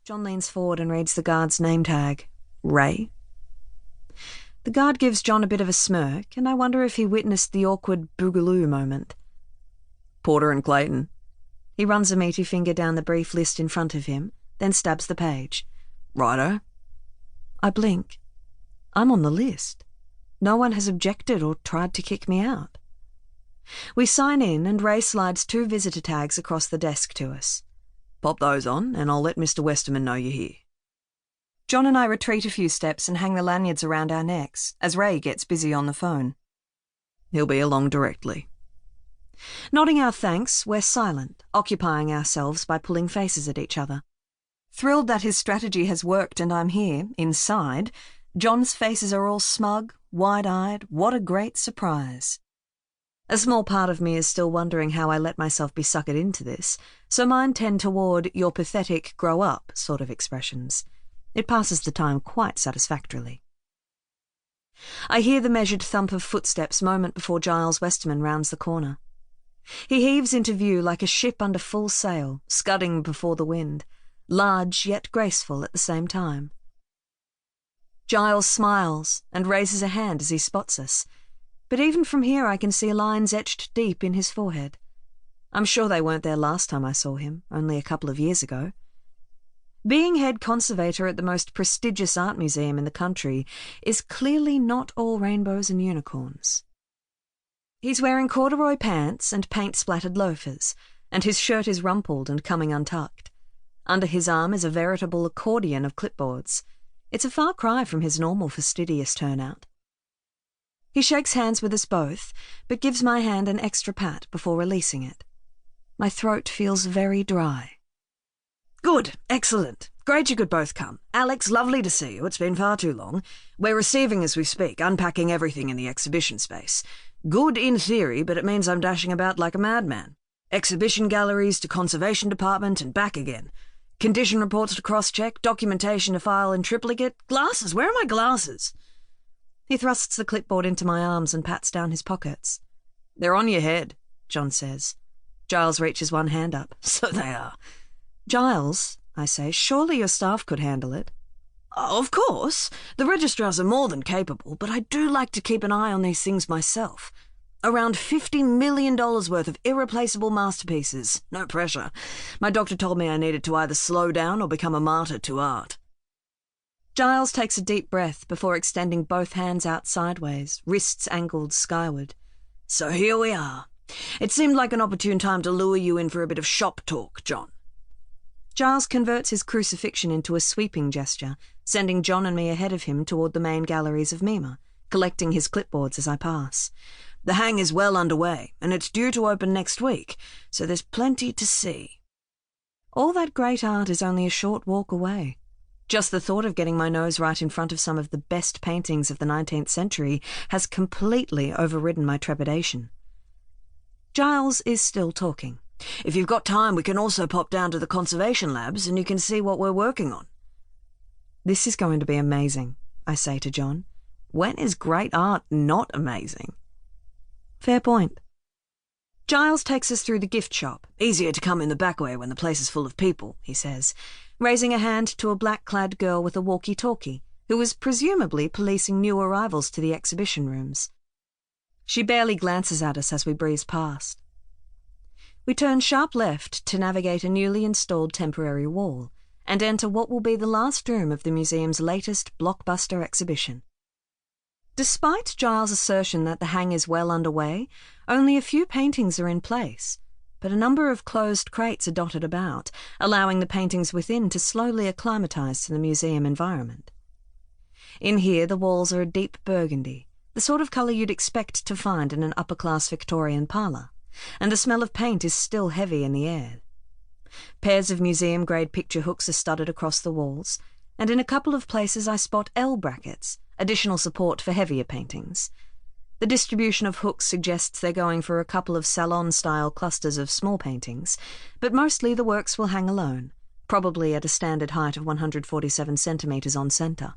John leans forward and reads the guard's name tag. Ray. The guard gives John a bit of a smirk, and I wonder if he witnessed the awkward boogaloo moment. Porter and Clayton. He runs a meaty finger down the brief list in front of him, then stabs the page. Righto. I blink. I'm on the list. No one has objected or tried to kick me out. We sign in, and Ray slides 2 visitor tags across the desk to us. Pop those on, and I'll let Mr. Westerman know you're here. John and I retreat a few steps and hang the lanyards around our necks, as Ray gets busy on the phone. He'll be along directly. Nodding our thanks, we're silent, occupying ourselves by pulling faces at each other. Thrilled that his strategy has worked and I'm here, inside, John's faces are all smug, wide-eyed. What a great surprise. A small part of me is still wondering how I let myself be suckered into this, so mine tend toward "you're pathetic, grow up" sort of expressions. It passes the time quite satisfactorily. I hear the measured thump of footsteps moment before Giles Westerman rounds the corner. He heaves into view like a ship under full sail, scudding before the wind, large yet graceful at the same time. Giles smiles and raises a hand as he spots us, but even from here I can see lines etched deep in his forehead. I'm sure they weren't there last time I saw him, only a couple of years ago. Being head conservator at the most prestigious art museum in the country is clearly not all rainbows and unicorns. He's wearing corduroy pants and paint-splattered loafers, and his shirt is rumpled and coming untucked. Under his arm is a veritable accordion of clipboards. It's a far cry from his normal fastidious turnout. He shakes hands with us both, but gives my hand an extra pat before releasing it. My throat feels very dry. Good, excellent. Great you could both come. Alex, lovely to see you. It's been far too long. We're receiving as we speak, unpacking everything in the exhibition space. Good in theory, but it means I'm dashing about like a madman. Exhibition galleries to conservation department and back again. Condition reports to cross-check, documentation to file in triplicate. Glasses, where are my glasses? He thrusts the clipboard into my arms and pats down his pockets. They're on your head, John says. Giles reaches one hand up. So they are. Giles, I say, surely your staff could handle it. Oh, of course. The registrars are more than capable, but I do like to keep an eye on these things myself. Around $50 million worth of irreplaceable masterpieces. No pressure. My doctor told me I needed to either slow down or become a martyr to art. Giles takes a deep breath before extending both hands out sideways, wrists angled skyward. So here we are. It seemed like an opportune time to lure you in for a bit of shop talk, John. Giles converts his crucifixion into a sweeping gesture, sending John and me ahead of him toward the main galleries of MIMA, collecting his clipboards as I pass. The hang is well underway, and it's due to open next week, so there's plenty to see. All that great art is only a short walk away. Just the thought of getting my nose right in front of some of the best paintings of the 19th century has completely overridden my trepidation. Giles is still talking. If you've got time, we can also pop down to the conservation labs and you can see what we're working on. This is going to be amazing, I say to John. When is great art not amazing? Fair point. Giles takes us through the gift shop. Easier to come in the back way when the place is full of people, he says, raising a hand to a black-clad girl with a walkie-talkie, who was presumably policing new arrivals to the exhibition rooms. She barely glances at us as we breeze past. We turn sharp left to navigate a newly installed temporary wall and enter what will be the last room of the museum's latest blockbuster exhibition. Despite Giles' assertion that the hang is well underway, only a few paintings are in place, but a number of closed crates are dotted about, allowing the paintings within to slowly acclimatise to the museum environment. In here, the walls are a deep burgundy, the sort of colour you'd expect to find in an upper-class Victorian parlour, and the smell of paint is still heavy in the air. Pairs of museum-grade picture hooks are studded across the walls, and in a couple of places I spot L brackets, additional support for heavier paintings. The distribution of hooks suggests they're going for a couple of salon-style clusters of small paintings, but mostly the works will hang alone, probably at a standard height of 147 centimetres on centre.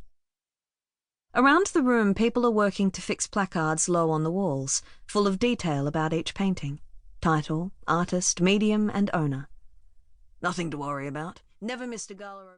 Around the room, people are working to fix placards low on the walls, full of detail about each painting. Title, artist, medium, and owner. Nothing to worry about. Never missed a gala.